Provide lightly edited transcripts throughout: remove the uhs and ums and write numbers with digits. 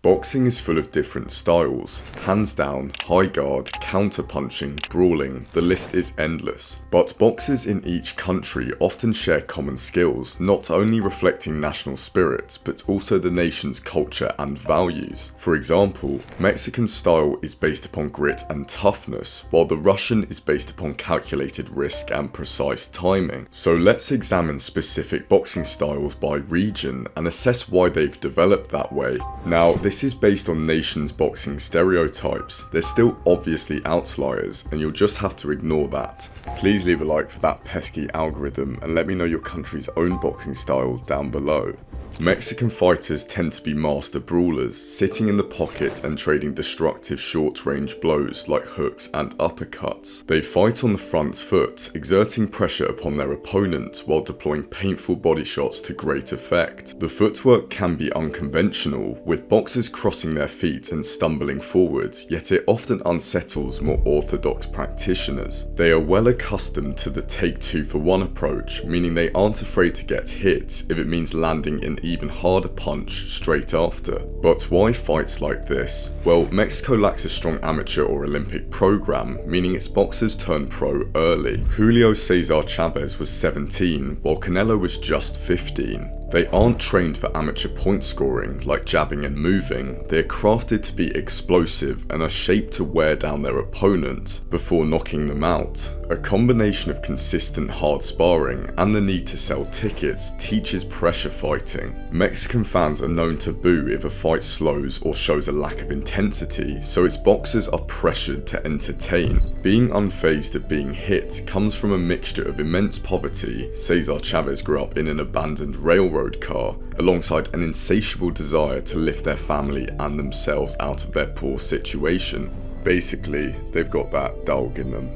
Boxing is full of different styles, hands down, high guard, counter-punching, brawling, the list is endless. But boxers in each country often share common skills, not only reflecting national spirit, but also the nation's culture and values. For example, Mexican style is based upon grit and toughness, while the Russian is based upon calculated risk and precise timing. So let's examine specific boxing styles by region and assess why they've developed that way. Now, this is based on nations' boxing stereotypes. There's still obviously outliers, and you'll just have to ignore that. Please leave a like for that pesky algorithm and let me know your country's own boxing style down below. Mexican fighters tend to be master brawlers, sitting in the pocket and trading destructive short-range blows like hooks and uppercuts. They fight on the front foot, exerting pressure upon their opponent while deploying painful body shots to great effect. The footwork can be unconventional, with boxers crossing their feet and stumbling forwards, yet it often unsettles more orthodox practitioners. They are well accustomed to the take 2 for 1 approach, meaning they aren't afraid to get hit if it means landing an even harder punch straight after. But why fights like this? Well, Mexico lacks a strong amateur or Olympic program, meaning its boxers turn pro early. Julio Cesar Chavez was 17, while Canelo was just 15. They aren't trained for amateur point scoring, like jabbing and moving. They are crafted to be explosive and are shaped to wear down their opponent before knocking them out. A combination of consistent hard sparring and the need to sell tickets teaches pressure fighting. Mexican fans are known to boo if a fight slows or shows a lack of intensity, so its boxers are pressured to entertain. Being unfazed at being hit comes from a mixture of immense poverty. Cesar Chavez grew up in an abandoned railroad car, alongside an insatiable desire to lift their family and themselves out of their poor situation. Basically, they've got that dog in them.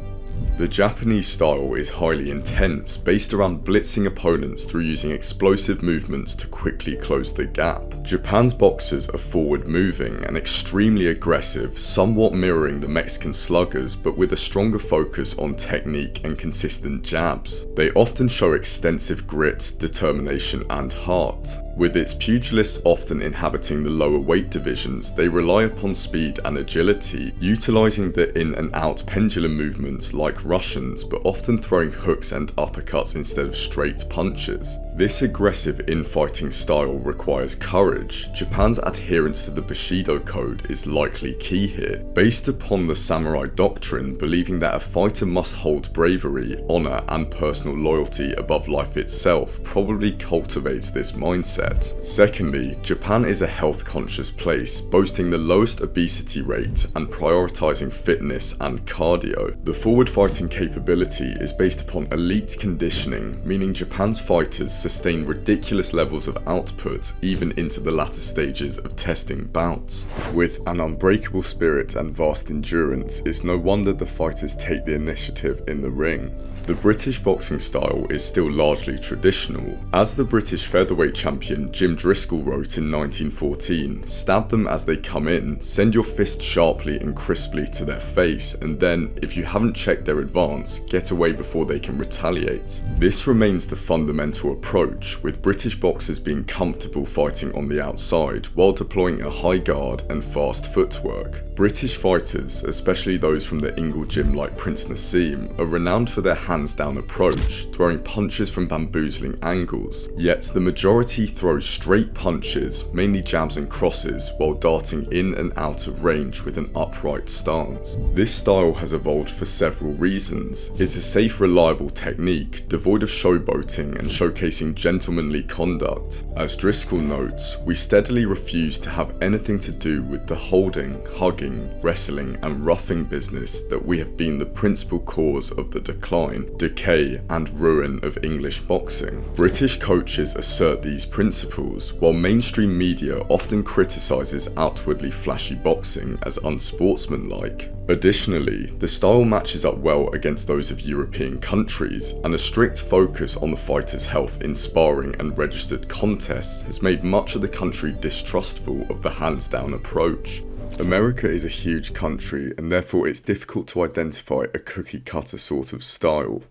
The Japanese style is highly intense, based around blitzing opponents through using explosive movements to quickly close the gap. Japan's boxers are forward moving and extremely aggressive, somewhat mirroring the Mexican sluggers, but with a stronger focus on technique and consistent jabs. They often show extensive grit, determination and heart. With its pugilists often inhabiting the lower weight divisions, they rely upon speed and agility, utilising the in and out pendulum movements like Russians, but often throwing hooks and uppercuts instead of straight punches. This aggressive infighting style requires courage. Japan's adherence to the Bushido code is likely key here, based upon the samurai doctrine, believing that a fighter must hold bravery, honour and personal loyalty above life itself probably cultivates this mindset. Secondly, Japan is a health-conscious place, boasting the lowest obesity rate and prioritising fitness and cardio. The forward-fighting capability is based upon elite conditioning, meaning Japan's fighters sustain ridiculous levels of output even into the latter stages of testing bouts. With an unbreakable spirit and vast endurance, it's no wonder the fighters take the initiative in the ring. The British boxing style is still largely traditional. As the British featherweight champion Jim Driscoll wrote in 1914, "Stab them as they come in, send your fist sharply and crisply to their face, and then, if you haven't checked their advance, get away before they can retaliate." This remains the fundamental approach, with British boxers being comfortable fighting on the outside while deploying a high guard and fast footwork. British fighters, especially those from the Ingle gym like Prince Nassim, are renowned for their hands-down approach, throwing punches from bamboozling angles. Yet the majority throw straight punches, mainly jabs and crosses, while darting in and out of range with an upright stance. This style has evolved for several reasons. It's a safe, reliable technique, devoid of showboating and showcasing gentlemanly conduct. As Driscoll notes, "We steadily refuse to have anything to do with the holding, hugging, wrestling and roughing business that we have been the principal cause of the decline, decay and ruin of English boxing." British coaches assert these principles, while mainstream media often criticises outwardly flashy boxing as unsportsmanlike. Additionally, the style matches up well against those of European countries, and a strict focus on the fighter's health in sparring and registered contests has made much of the country distrustful of the hands-down approach. America is a huge country, and therefore it's difficult to identify a cookie-cutter sort of style.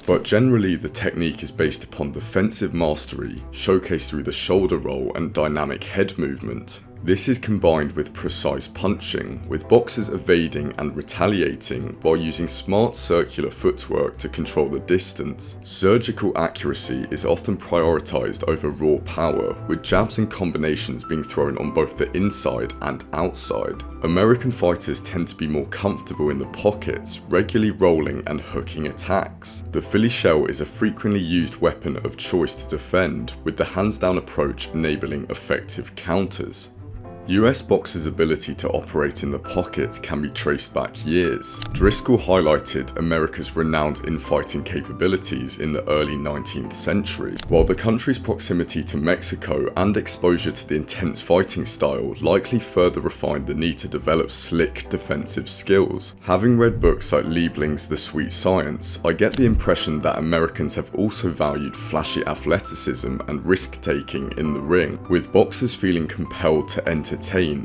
But generally the technique is based upon defensive mastery, showcased through the shoulder roll and dynamic head movement. This is combined with precise punching, with boxers evading and retaliating while using smart circular footwork to control the distance. Surgical accuracy is often prioritized over raw power, with jabs and combinations being thrown on both the inside and outside. American fighters tend to be more comfortable in the pockets, regularly rolling and hooking attacks. The Philly shell is a frequently used weapon of choice to defend, with the hands-down approach enabling effective counters. US boxers' ability to operate in the pocket can be traced back years. Driscoll highlighted America's renowned infighting capabilities in the early 19th century, while the country's proximity to Mexico and exposure to the intense fighting style likely further refined the need to develop slick defensive skills. Having read books like Liebling's The Sweet Science, I get the impression that Americans have also valued flashy athleticism and risk-taking in the ring, with boxers feeling compelled to entertain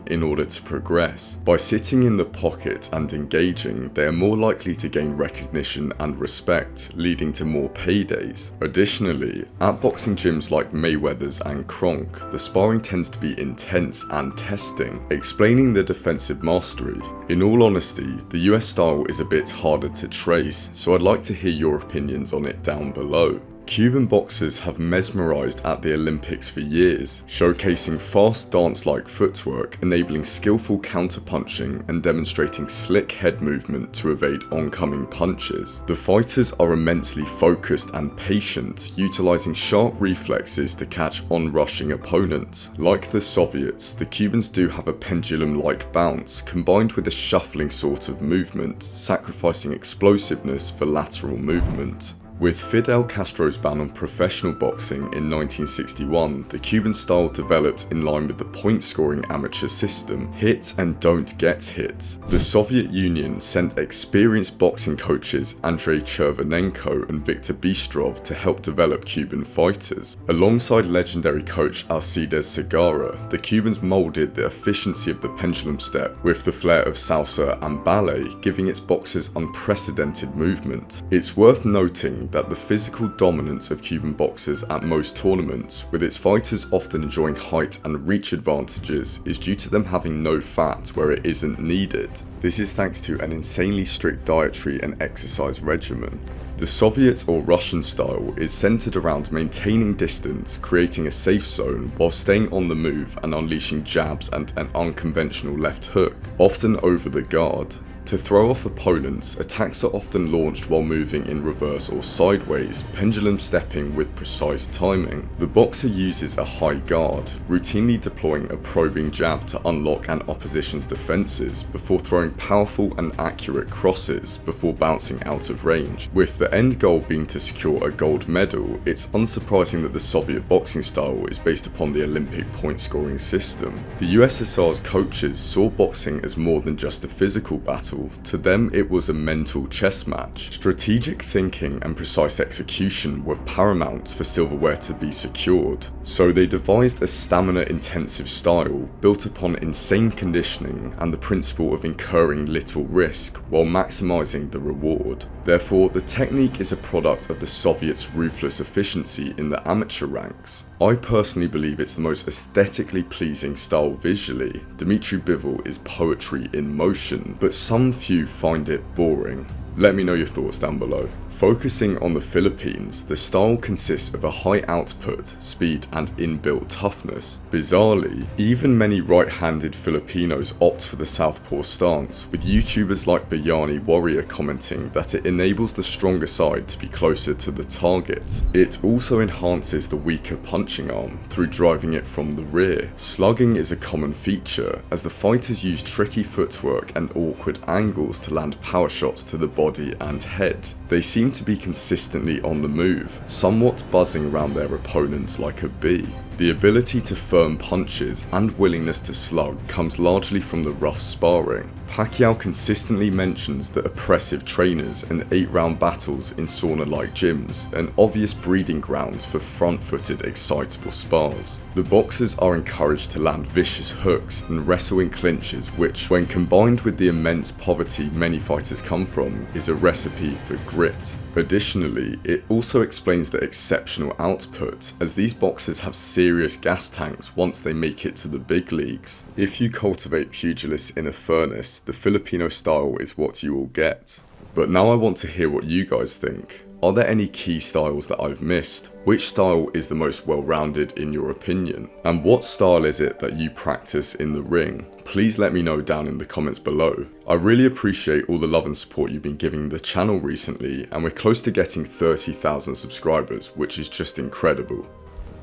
in order to progress. By sitting in the pocket and engaging, they are more likely to gain recognition and respect, leading to more paydays. Additionally, at boxing gyms like Mayweather's and Kronk, the sparring tends to be intense and testing, explaining the defensive mastery. In all honesty, the US style is a bit harder to trace, so I'd like to hear your opinions on it down below. Cuban boxers have mesmerized at the Olympics for years, showcasing fast dance-like footwork, enabling skillful counterpunching and demonstrating slick head movement to evade oncoming punches. The fighters are immensely focused and patient, utilizing sharp reflexes to catch onrushing opponents. Like the Soviets, the Cubans do have a pendulum-like bounce, combined with a shuffling sort of movement, sacrificing explosiveness for lateral movement. With Fidel Castro's ban on professional boxing in 1961, the Cuban style developed in line with the point-scoring amateur system, hit and don't get hit. The Soviet Union sent experienced boxing coaches Andrei Chervenenko and Viktor Bistrov to help develop Cuban fighters. Alongside legendary coach Alcides Segarra, the Cubans molded the efficiency of the pendulum step with the flair of salsa and ballet, giving its boxers unprecedented movement. It's worth noting that the physical dominance of Cuban boxers at most tournaments, with its fighters often enjoying height and reach advantages, is due to them having no fat where it isn't needed. This is thanks to an insanely strict dietary and exercise regimen. The Soviet or Russian style is centered around maintaining distance, creating a safe zone, while staying on the move and unleashing jabs and an unconventional left hook, often over the guard. To throw off opponents, attacks are often launched while moving in reverse or sideways, pendulum stepping with precise timing. The boxer uses a high guard, routinely deploying a probing jab to unlock an opposition's defenses before throwing powerful and accurate crosses before bouncing out of range. With the end goal being to secure a gold medal, it's unsurprising that the Soviet boxing style is based upon the Olympic point-scoring system. The USSR's coaches saw boxing as more than just a physical battle. To them, it was a mental chess match. Strategic thinking and precise execution were paramount for silverware to be secured, so they devised a stamina-intensive style built upon insane conditioning and the principle of incurring little risk while maximizing the reward. Therefore, the technique is a product of the Soviets' ruthless efficiency in the amateur ranks. I personally believe it's the most aesthetically pleasing style visually. Dmitry Bivol is poetry in motion, but some few find it boring. Let me know your thoughts down below. Focusing on the Philippines, the style consists of a high output, speed and inbuilt toughness. Bizarrely, even many right-handed Filipinos opt for the southpaw stance, with YouTubers like Bayani Warrior commenting that it enables the stronger side to be closer to the target. It also enhances the weaker punching arm through driving it from the rear. Slugging is a common feature, as the fighters use tricky footwork and awkward angles to land power shots to the body and head. They seem to be consistently on the move, somewhat buzzing around their opponents like a bee. The ability to firm punches and willingness to slug comes largely from the rough sparring. Pacquiao consistently mentions the oppressive trainers and 8-round battles in sauna-like gyms, an obvious breeding ground for front-footed excitable spars. The boxers are encouraged to land vicious hooks and wrestle in clinches, which, when combined with the immense poverty many fighters come from, is a recipe for grit. Additionally, it also explains the exceptional output, as these boxers have serious serious gas tanks once they make it to the big leagues. If you cultivate pugilists in a furnace, the Filipino style is what you will get. But now I want to hear what you guys think. Are there any key styles that I've missed? Which style is the most well-rounded in your opinion? And what style is it that you practice in the ring? Please let me know down in the comments below. I really appreciate all the love and support you've been giving the channel recently, and we're close to getting 30,000 subscribers, which is just incredible.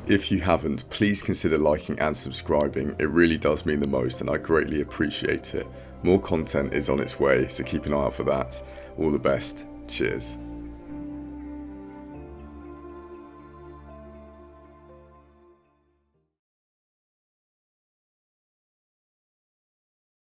If you haven't, please consider liking and subscribing. It really does mean the most and I greatly appreciate it. More content is on its way, so keep an eye out for that. All the best. Cheers.